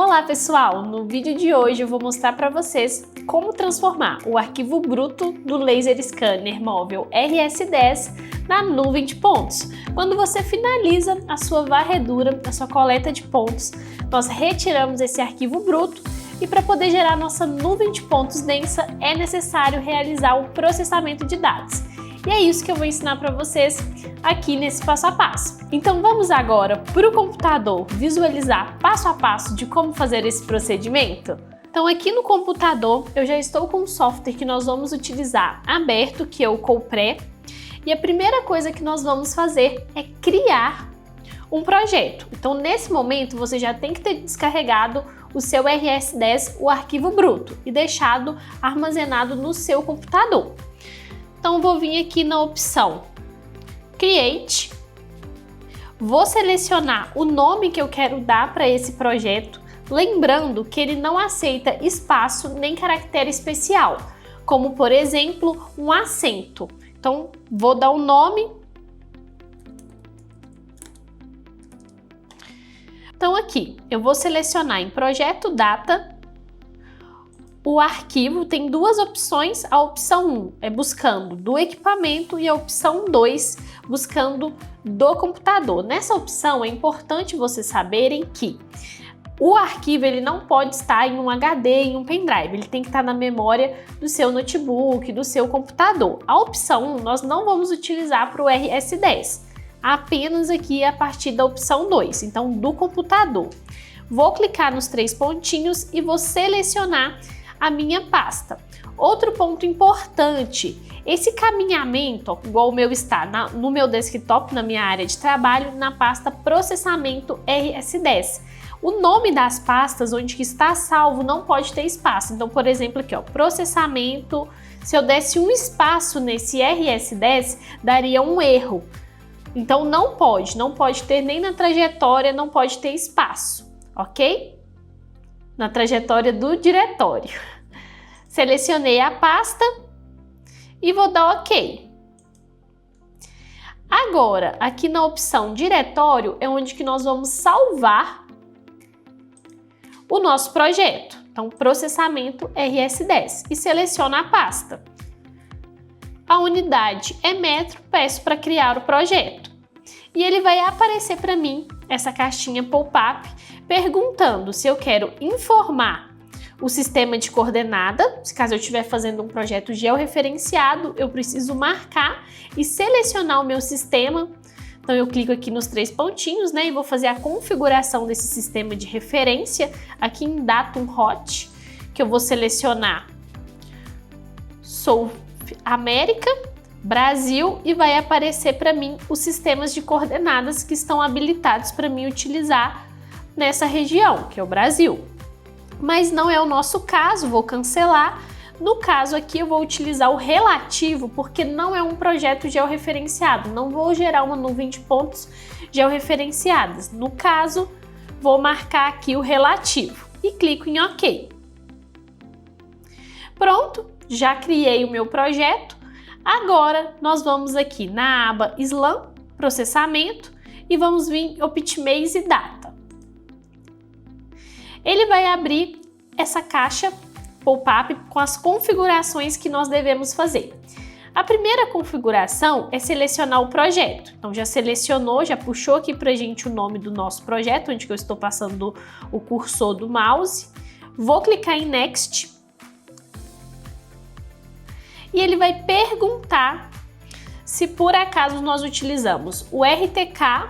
Olá pessoal, no vídeo de hoje eu vou mostrar para vocês como transformar o arquivo bruto do Laser Scanner móvel RS10 na nuvem de pontos. Quando você finaliza a sua varredura, a sua coleta de pontos, nós retiramos esse arquivo bruto e para poder gerar nossa nuvem de pontos densa é necessário realizar o processamento de dados. E é isso que eu vou ensinar para vocês aqui nesse passo a passo. Então vamos agora para o computador visualizar passo a passo de como fazer esse procedimento? Então aqui no computador eu já estou com o software que nós vamos utilizar aberto, que é o Copré, e a primeira coisa que nós vamos fazer é criar um projeto. Então nesse momento você já tem que ter descarregado o seu RS10, o arquivo bruto, e deixado armazenado no seu computador. Então vou vir aqui na opção Create, vou selecionar o nome que eu quero dar para esse projeto, lembrando que ele não aceita espaço nem caractere especial, como por exemplo um acento. Então vou dar um nome. Então aqui eu vou selecionar em Projeto Data. O arquivo tem duas opções, a opção 1 é buscando do equipamento e a opção 2 buscando do computador. Nessa opção é importante vocês saberem que o arquivo ele não pode estar em um HD, em um pendrive, ele tem que estar na memória do seu notebook, do seu computador. A opção 1 nós não vamos utilizar para o RS10, apenas aqui a partir da opção 2, então do computador. Vou clicar nos três pontinhos e vou selecionar a minha pasta. Outro ponto importante, esse caminhamento, igual o meu está no meu desktop, na minha área de trabalho, na pasta Processamento RS10. O nome das pastas onde que está salvo não pode ter espaço. Então, por exemplo, aqui, ó, Processamento, se eu desse um espaço nesse RS10, daria um erro. Então, não pode ter nem na trajetória, não pode ter espaço, ok? Na trajetória do diretório. Selecionei a pasta e vou dar OK. Agora, aqui na opção Diretório é onde que nós vamos salvar o nosso projeto. Então, Processamento RS10 e seleciono a pasta. A unidade é metro, peço para criar o projeto. E ele vai aparecer para mim essa caixinha pop-up perguntando se eu quero informar o sistema de coordenada. Se caso eu estiver fazendo um projeto georreferenciado, eu preciso marcar e selecionar o meu sistema. Então eu clico aqui nos três pontinhos, né, e vou fazer a configuração desse sistema de referência aqui em Datum Hot, que eu vou selecionar South América, Brasil, e vai aparecer para mim os sistemas de coordenadas que estão habilitados para mim utilizar nessa região, que é o Brasil. Mas não é o nosso caso, vou cancelar. No caso aqui eu vou utilizar o relativo, porque não é um projeto georreferenciado, não vou gerar uma nuvem de pontos georreferenciadas. No caso, vou marcar aqui o relativo e clico em OK. Pronto, já criei o meu projeto. Agora nós vamos aqui na aba SLAM, processamento, e vamos vir em Optimize Data. Ele vai abrir essa caixa pop-up com as configurações que nós devemos fazer. A primeira configuração é selecionar o projeto. Então já selecionou, já puxou aqui pra gente o nome do nosso projeto, onde que eu estou passando o cursor do mouse. Vou clicar em Next. E ele vai perguntar se por acaso nós utilizamos o RTK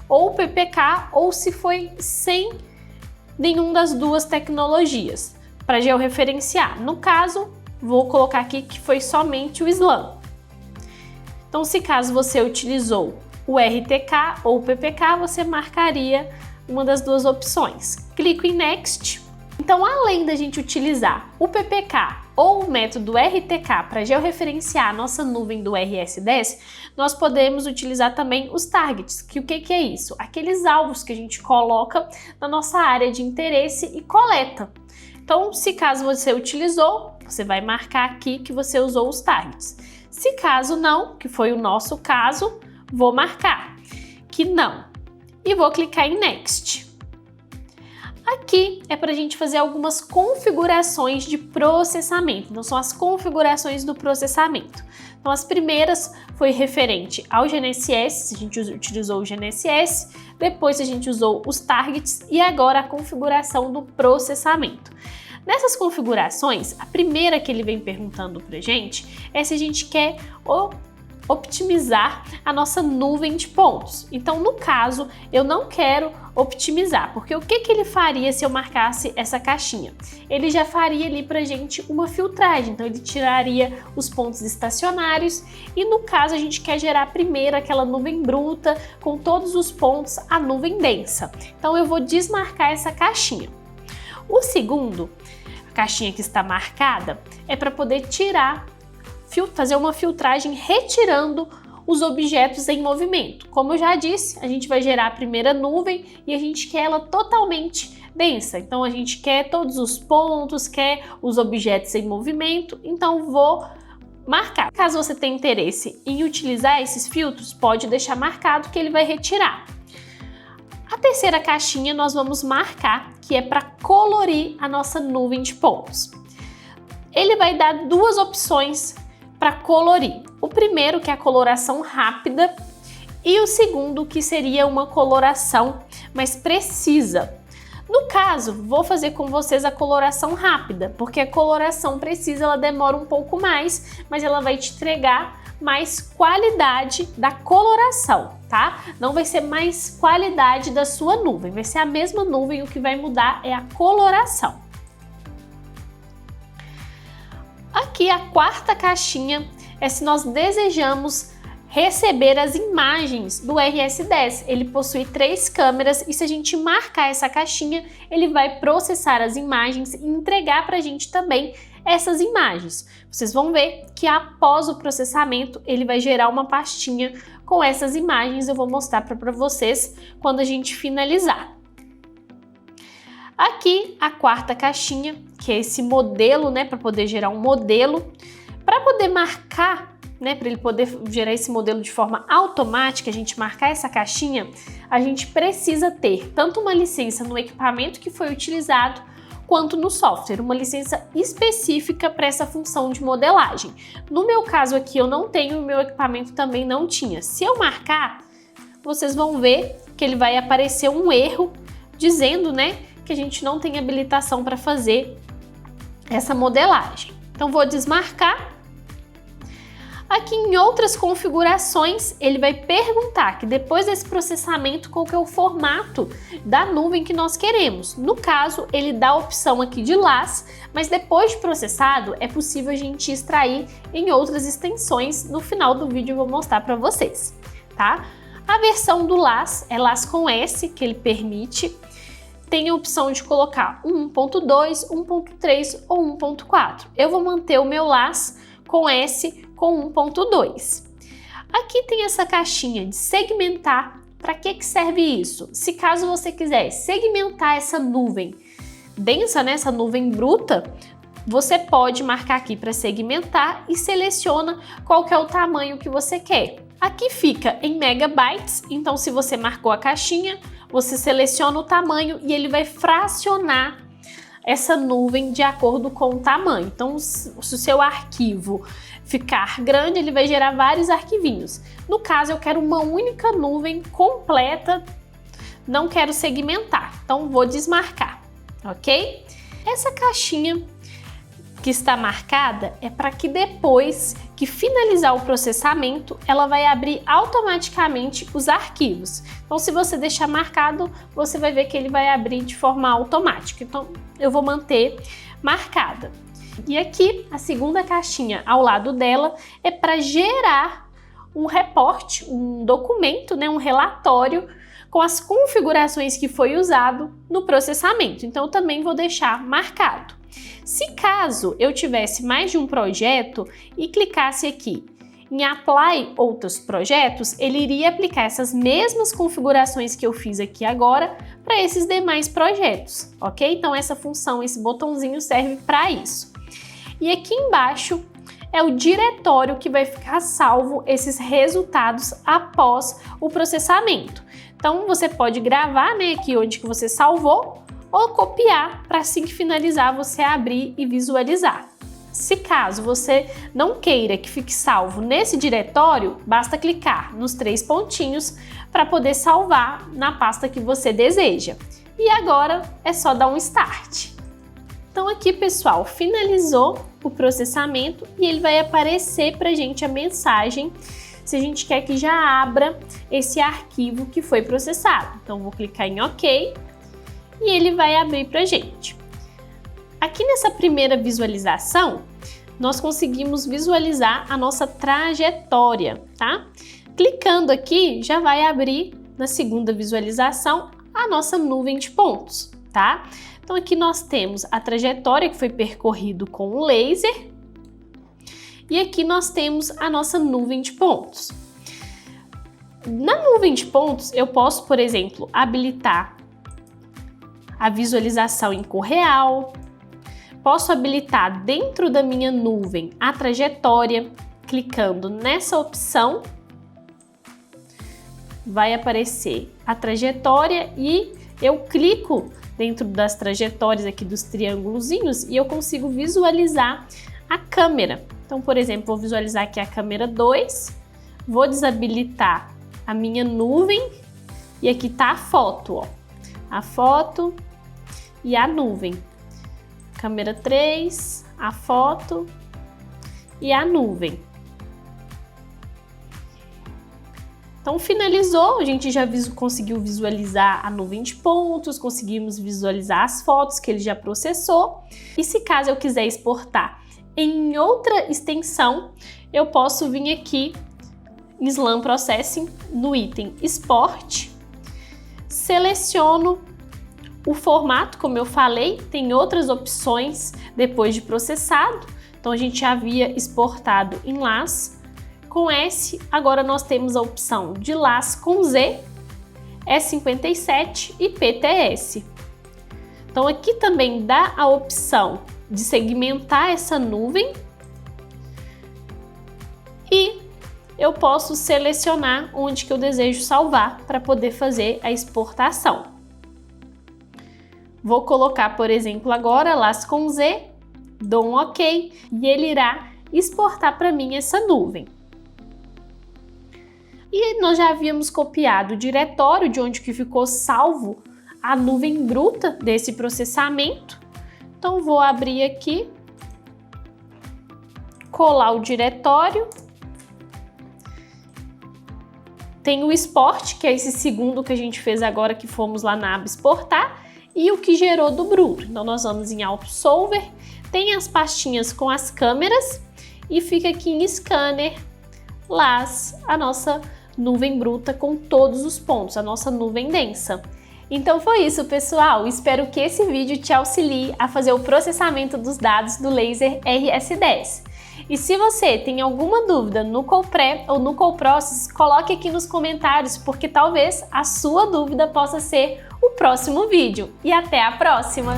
ou o PPK ou se foi sem nenhuma das duas tecnologias para georreferenciar. No caso, vou colocar aqui que foi somente o SLAM. Então, se caso você utilizou o RTK ou o PPK, você marcaria uma das duas opções. Clico em Next. Então, além da gente utilizar o PPK ou o método RTK para georreferenciar a nossa nuvem do RS10, nós podemos utilizar também os targets, que o que é isso? Aqueles alvos que a gente coloca na nossa área de interesse e coleta. Então, se caso você utilizou, você vai marcar aqui que você usou os targets. Se caso não, que foi o nosso caso, vou marcar que não. E vou clicar em Next. Aqui é para a gente fazer algumas configurações de processamento, então são as configurações do processamento. Então as primeiras foi referente ao GNSS, a gente utilizou o GNSS, depois a gente usou os targets e agora a configuração do processamento. Nessas configurações, a primeira que ele vem perguntando para a gente é se a gente quer optimizar a nossa nuvem de pontos. Então, no caso, eu não quero optimizar, porque o que ele faria se eu marcasse essa caixinha? Ele já faria ali pra gente uma filtragem, então ele tiraria os pontos estacionários e no caso a gente quer gerar primeiro aquela nuvem bruta com todos os pontos, a nuvem densa. Então eu vou desmarcar essa caixinha. O segundo, a caixinha que está marcada, é para poder fazer uma filtragem retirando os objetos em movimento. Como eu já disse, a gente vai gerar a primeira nuvem e a gente quer ela totalmente densa. Então a gente quer todos os pontos, quer os objetos em movimento, então vou marcar. Caso você tenha interesse em utilizar esses filtros, pode deixar marcado que ele vai retirar. A terceira caixinha nós vamos marcar, que é para colorir a nossa nuvem de pontos. Ele vai dar duas opções para colorir. O primeiro, que é a coloração rápida, e o segundo, que seria uma coloração mais precisa. No caso, vou fazer com vocês a coloração rápida, porque a coloração precisa ela demora um pouco mais, mas ela vai te entregar mais qualidade da coloração, tá? Não vai ser mais qualidade da sua nuvem, vai ser a mesma nuvem, o que vai mudar é a coloração. Aqui a quarta caixinha é se nós desejamos receber as imagens do RS10. Ele possui 3 câmeras e se a gente marcar essa caixinha, ele vai processar as imagens e entregar para a gente também essas imagens. Vocês vão ver que após o processamento, ele vai gerar uma pastinha com essas imagens. Eu vou mostrar para vocês quando a gente finalizar. Aqui a quarta caixinha, que é esse modelo, né, para poder gerar um modelo. Para poder marcar, né, para ele poder gerar esse modelo de forma automática, a gente marcar essa caixinha, a gente precisa ter tanto uma licença no equipamento que foi utilizado, quanto no software, uma licença específica para essa função de modelagem. No meu caso aqui eu não tenho, o meu equipamento também não tinha. Se eu marcar, vocês vão ver que ele vai aparecer um erro dizendo, né, que a gente não tem habilitação para fazer essa modelagem. Então vou desmarcar. Aqui em outras configurações, ele vai perguntar que depois desse processamento, qual que é o formato da nuvem que nós queremos. No caso, ele dá a opção aqui de LAS, mas depois de processado, é possível a gente extrair em outras extensões. No final do vídeo eu vou mostrar para vocês, tá? A versão do LAS é LAS com S, que ele permite. Tem a opção de colocar 1.2, 1.3 ou 1.4. Eu vou manter o meu LAS com S com 1.2. Aqui tem essa caixinha de segmentar. Para que serve isso? Se caso você quiser segmentar essa nuvem densa, né, essa nuvem bruta, você pode marcar aqui para segmentar e seleciona qual que é o tamanho que você quer. Aqui fica em megabytes, então se você marcou a caixinha, você seleciona o tamanho e ele vai fracionar essa nuvem de acordo com o tamanho. Então, se o seu arquivo ficar grande, ele vai gerar vários arquivinhos. No caso, eu quero uma única nuvem completa, não quero segmentar, então vou desmarcar, ok? Essa caixinha que está marcada é para que depois que finalizar o processamento, ela vai abrir automaticamente os arquivos. Então, se você deixar marcado, você vai ver que ele vai abrir de forma automática. Então, eu vou manter marcada. E aqui, a segunda caixinha ao lado dela é para gerar um reporte, um documento, né, um relatório com as configurações que foi usado no processamento. Então, eu também vou deixar marcado. Se caso eu tivesse mais de um projeto e clicasse aqui em Apply outros projetos, ele iria aplicar essas mesmas configurações que eu fiz aqui agora para esses demais projetos, ok? Então essa função, esse botãozinho serve para isso. E aqui embaixo é o diretório que vai ficar salvo esses resultados após o processamento. Então você pode gravar, né, aqui onde que você salvou, ou copiar para assim que finalizar você abrir e visualizar. Se caso você não queira que fique salvo nesse diretório, basta clicar nos 3 pontinhos para poder salvar na pasta que você deseja. E agora é só dar um start. Então aqui, pessoal, finalizou o processamento e ele vai aparecer para a gente a mensagem se a gente quer que já abra esse arquivo que foi processado. Então vou clicar em OK e ele vai abrir para a gente. Aqui nessa primeira visualização, nós conseguimos visualizar a nossa trajetória, tá? Clicando aqui, já vai abrir na segunda visualização a nossa nuvem de pontos, tá? Então aqui nós temos a trajetória que foi percorrido com o laser e aqui nós temos a nossa nuvem de pontos. Na nuvem de pontos, eu posso, por exemplo, habilitar a visualização em cor real. Posso habilitar dentro da minha nuvem a trajetória, clicando nessa opção, vai aparecer a trajetória e eu clico dentro das trajetórias aqui dos triângulozinhos e eu consigo visualizar a câmera. Então, por exemplo, vou visualizar aqui a câmera 2, vou desabilitar a minha nuvem e aqui tá a foto, ó, a foto e a nuvem. Câmera 3, a foto e a nuvem. Então finalizou, a gente já conseguiu visualizar a nuvem de pontos, conseguimos visualizar as fotos que ele já processou. E se caso eu quiser exportar em outra extensão, eu posso vir aqui em Slam Processing, no item Export, seleciono o formato, como eu falei, tem outras opções depois de processado. Então a gente havia exportado em LAS com S, agora nós temos a opção de LAS com Z, E57 e PTS. Então aqui também dá a opção de segmentar essa nuvem e eu posso selecionar onde que eu desejo salvar para poder fazer a exportação. Vou colocar, por exemplo, agora LAS com Z, dou um OK e ele irá exportar para mim essa nuvem. E nós já havíamos copiado o diretório de onde que ficou salvo a nuvem bruta desse processamento. Então vou abrir aqui, colar o diretório. Tem o export, que é esse segundo que a gente fez agora que fomos lá na aba exportar. E o que gerou do bruto. Então nós vamos em AutoSolver, tem as pastinhas com as câmeras e fica aqui em Scanner, LAS, a nossa nuvem bruta com todos os pontos, a nossa nuvem densa. Então foi isso, pessoal. Espero que esse vídeo te auxilie a fazer o processamento dos dados do laser RS10. E se você tem alguma dúvida no CoPré ou no CoProcess, coloque aqui nos comentários, porque talvez a sua dúvida possa ser o próximo vídeo. E até a próxima!